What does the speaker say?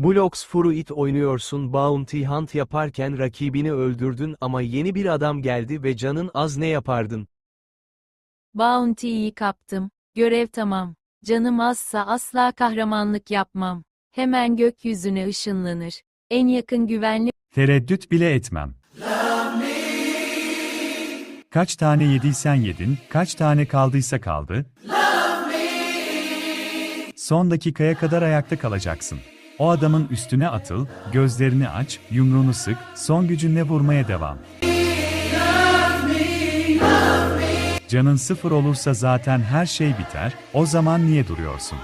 Blox Fruit oynuyorsun, Bounty Hunt yaparken rakibini öldürdün ama yeni bir adam geldi ve canın az, ne yapardın? Bounty'yi kaptım. Görev tamam. Canım azsa asla kahramanlık yapmam. Hemen gökyüzüne ışınlanır. En yakın güvenli Tereddüt bile etmem. Kaç tane yediysen yedin, kaç tane kaldıysa kaldı. Son dakikaya kadar ayakta kalacaksın. O adamın üstüne atıl, gözlerini aç, yumruğunu sık, son gücünle vurmaya devam. Canın sıfır olursa zaten her şey biter, o zaman niye duruyorsun?